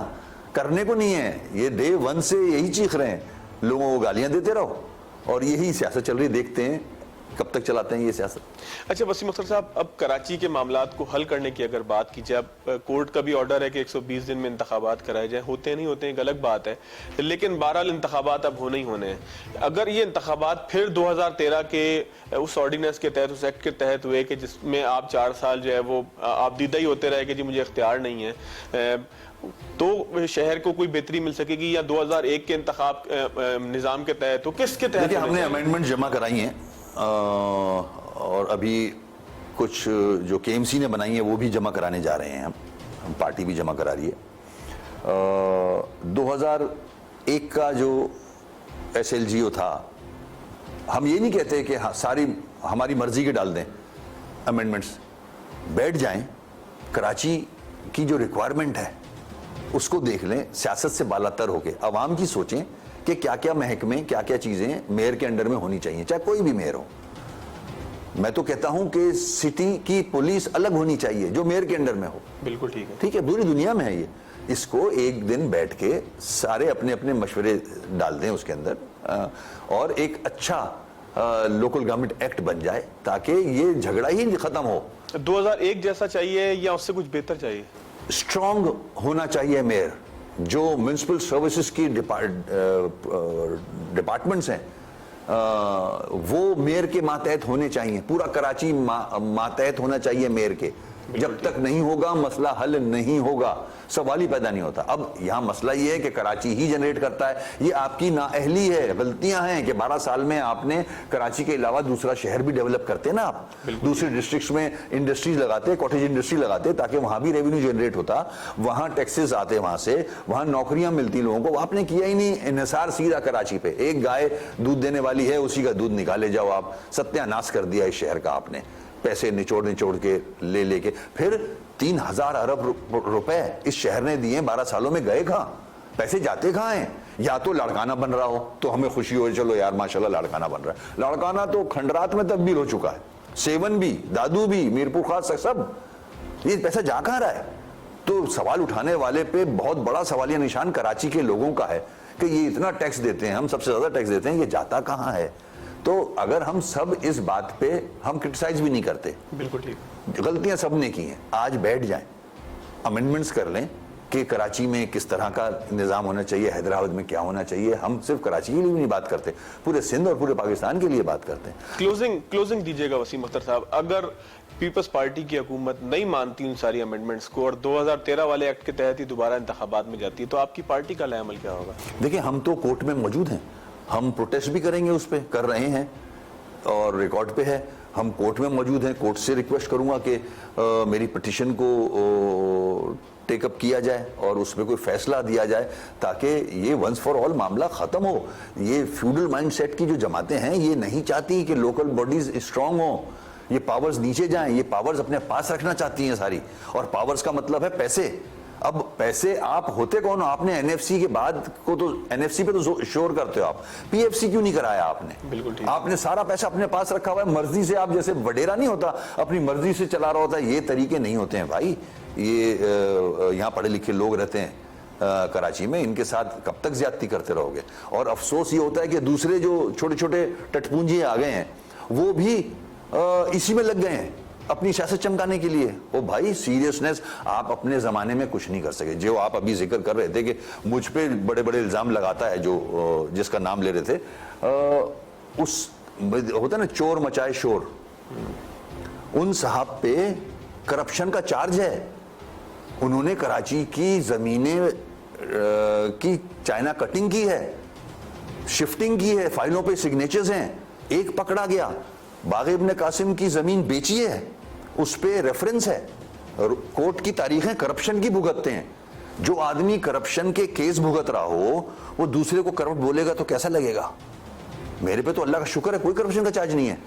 करने को नहीं है। ये डे 1 से यही चीख रहे हैं, लोगों को गालियां देते रहो, और यही सियासत चल रही। देखते हैं कब तक चलाते हैं ये सियासत। अच्छा वसीम अख्तर साहब, अब कराची के मामलात को हल करने की अगर बात की जाए, अब कोर्ट का भी ऑर्डर है कि 120 दिन में इंतखाबात कराए जाए, होते नहीं होते एक अलग बात है, लेकिन बहरहाल इंतखाबात अब होने ही होने हैं। अगर ये इंतखाबात फिर 2013 के उस ऑर्डिनेंस के तहत, उस एक्ट के तहत हुए कि जिसमें आप 4 साल जो है वो आप दीदा ही होते रहे कि जी मुझे इख्तियार नहीं है, तो शहर को कोई बेहतरी मिल सकेगी? या 2001 के इंतखाब निज़ाम के तहत, तो किसके तहत? हमने अमेंडमेंट जमा कराई हैं और अभी कुछ जो केएमसी ने बनाई है वो भी जमा कराने जा रहे हैं। हम पार्टी भी जमा करा रही है। 2001 का जो SLGO था, हम ये नहीं कहते कि सारी हमारी मर्जी के डाल दें अमेंडमेंट्स, बैठ जाएं, कराची की जो रिक्वायरमेंट है उसको देख लें, सियासत से बालातर होके आवाम की सोचें कि क्या क्या महकमे, क्या क्या चीजें मेयर के अंडर में होनी चाहिए, चाहे कोई भी मेयर हो। मैं तो कहता हूं कि सिटी की पुलिस अलग होनी चाहिए जो मेयर के अंडर में हो। बिल्कुल ठीक है, ठीक है, पूरी दुनिया में है ये। इसको एक दिन बैठ के सारे अपने अपने मशवरे डाल दें उसके अंदर, और एक अच्छा लोकल गवर्नमेंट एक्ट बन जाए ताकि ये झगड़ा ही खत्म हो। 2001 जैसा चाहिए या उससे कुछ बेहतर चाहिए? स्ट्रांग होना चाहिए मेयर। जो म्युनिसिपल सर्विसेज की डिपार्टमेंट्स हैं वो मेयर के मातहत होने चाहिए। पूरा कराची मातहत होना चाहिए मेयर के, जब तक नहीं होगा मसला हल नहीं होगा, सवाल ही पैदा नहीं होता। अब यहाँ मसला ये है कि कराची ही जनरेट करता है, ये आपकी नाअहली है, गलतियां हैं कि 12 साल में आपने कराची के अलावा दूसरा शहर भी डेवलप करते ना, आप दूसरे डिस्ट्रिक्ट्स में इंडस्ट्रीज लगाते, कॉटेज इंडस्ट्री लगाते, ताकि वहां भी रेवेन्यू जनरेट होता, वहां टैक्सेस आते, वहां से वहां नौकरियां मिलती लोगों को। आपने किया ही नहीं, इन्हिसार सीधा कराची पे। एक गाय दूध देने वाली है, उसी का दूध निकाले जाओ आप। सत्यानाश कर दिया इस शहर का आपने, पैसे निचोड़ निचोड़ के ले लेके। फिर 3000 अरब रुपए इस शहर ने दिए 12 सालों में, गए कहां? पैसे जाते कहां हैं? या तो लाड़काना बन रहा हो तो हमें खुशी हो, चलो यार माशाल्लाह लाड़काना बन रहा है। लाड़काना तो खंडरात में तब्दील हो चुका है, सेवन भी, दादू भी, मीरपुर खास सब। ये पैसा जा कहां रहा है? तो सवाल उठाने वाले पे बहुत बड़ा सवालिया निशान कराची के लोगों का है कि ये इतना टैक्स देते हैं, हम सबसे ज्यादा टैक्स देते हैं, ये जाता कहां है? तो अगर हम सब इस बात पे हम क्रिटिसाइज भी नहीं करते, बिल्कुल ठीक, गलतियां सब ने की हैं, आज बैठ जाएं, अमेंडमेंट्स कर लें कि कराची में किस तरह का निज़ाम होना चाहिए, हैदराबाद में क्या होना चाहिए। हम सिर्फ कराची के लिए भी नहीं बात करते, पूरे सिंध और पूरे पाकिस्तान के लिए बात करते हैं। क्लोजिंग दीजिएगा वसीम अख्तर साहब, अगर पीपल्स पार्टी की हुकूमत नहीं मानती उन सारी अमेंडमेंट्स को और 2013 वाले एक्ट के तहत ही दोबारा इंतखाबात में जाती है, तो आपकी पार्टी का अमल क्या होगा? देखिए, हम तो कोर्ट में मौजूद हैं, हम प्रोटेस्ट भी करेंगे, उस पर कर रहे हैं और रिकॉर्ड पे है, हम कोर्ट में मौजूद हैं। कोर्ट से रिक्वेस्ट करूंगा कि मेरी पिटीशन को टेकअप किया जाए और उसमें कोई फैसला दिया जाए, ताकि ये वंस फॉर ऑल मामला खत्म हो। ये फ्यूडल माइंडसेट की जो जमातें हैं, ये नहीं चाहती कि लोकल बॉडीज स्ट्रांग हो, ये पावर्स नीचे जाएं, ये पावर्स अपने पास रखना चाहती हैं सारी। और पावर्स का मतलब है पैसे। अब पैसे आप होते कौन हो? आपने एनएफसी के बाद को तो एनएफसी पे तो शोर करते हो आप, पीएफसी क्यों नहीं कराया आपने? बिल्कुल ठीक। आपने सारा पैसा अपने पास रखा हुआ है, मर्जी से आप, जैसे वडेरा नहीं होता अपनी मर्जी से चला रहा होता है, ये तरीके नहीं होते हैं भाई। ये यहाँ पढ़े लिखे लोग रहते हैं कराची में, इनके साथ कब तक ज्यादती करते रहोगे? और अफसोस ये होता है कि दूसरे जो छोटे छोटे टटपूंजी आ गए हैं, वो भी इसी में लग गए हैं अपनी सियासत चमकाने के लिए। ओ भाई, सीरियसनेस आप अपने जमाने में कुछ नहीं कर सके। जो आप अभी जिक्र कर रहे थे कि मुझ पे बड़े बड़े इल्जाम लगाता है, जो जिसका नाम ले रहे थे, उस होता ना चोर मचाए शोर, उन साहब पे करप्शन का चार्ज है। उन्होंने कराची की जमीनें की चाइना कटिंग की है, शिफ्टिंग की है, फाइलों पे सिग्नेचर्स हैं। एक पकड़ा गया, बाग़ इब्न कासिम की जमीन बेची है, उस पे रेफरेंस है, कोर्ट की तारीखें करप्शन की भुगतते हैं। जो आदमी करप्शन के केस भुगत रहा हो, वो दूसरे को करप्ट बोलेगा तो कैसा लगेगा? मेरे पे तो अल्लाह का शुक्र है कोई करप्शन का चार्ज नहीं है।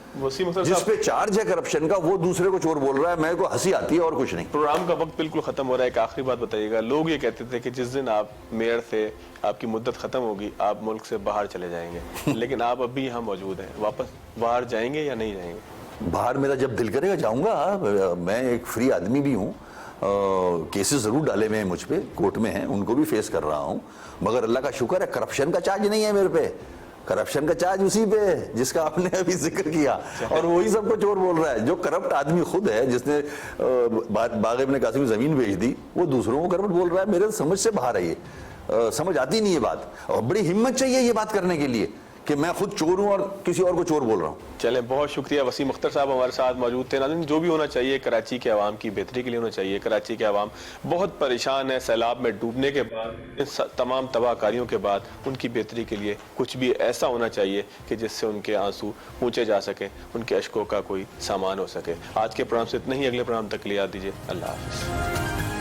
जिस पे चार्ज है करप्शन का, वो दूसरे को चोर बोल रहा है, मेरे को हंसी आती है और कुछ नहीं। प्रोग्राम का वक्त बिल्कुल खत्म हो रहा है, एक आखिरी बात बताइएगा। लोग ये कहते थे कि जिस दिन आप मेयर से आपकी मुद्दत खत्म होगी, आप मुल्क से बाहर चले जाएंगे, लेकिन आप अभी यहाँ मौजूद हैं, वापस बाहर जाएंगे या नहीं जाएंगे? बाहर मेरा जब दिल करेगा जाऊंगा। मैं एक फ्री आदमी भी हूँ, केसेस जरूर डाले हुए हैं मुझ पे, कोर्ट में हैं, उनको भी फेस कर रहा हूँ, मगर अल्लाह का शुक्र है करप्शन का चार्ज नहीं है मेरे पे। करप्शन का चार्ज उसी पे है जिसका आपने अभी जिक्र किया, और वही सबको चोर बोल रहा है। जो करप्ट आदमी खुद है, जिसने बाग़ इब्न कासिम की जमीन बेच दी, वो दूसरों को करप्ट बोल रहा है। मेरे समझ से बाहर है ये, समझ आती नहीं ये बात, और बड़ी हिम्मत चाहिए ये बात करने के लिए कि मैं खुद चोर हूं और किसी और को चोर बोल रहा हूं। चले, बहुत शुक्रिया। वसीम अख्तर साहब हमारे साथ मौजूद थे। नाज़रीन, जो भी होना चाहिए कराची के अवाम की बेहतरी के लिए होना चाहिए। कराची के अवाम बहुत परेशान है, सैलाब में डूबने के बाद, इन तमाम तबाहकारियों के बाद उनकी बेहतरी के लिए कुछ भी ऐसा होना चाहिए कि जिससे उनके आंसू पूछे जा सके, उनके अश्कों का कोई सामान हो सके। आज के प्रोग्राम से इतना ही, अगले प्रोग्राम तक के लिए याद दीजिए। अल्लाह हाफ़िज़।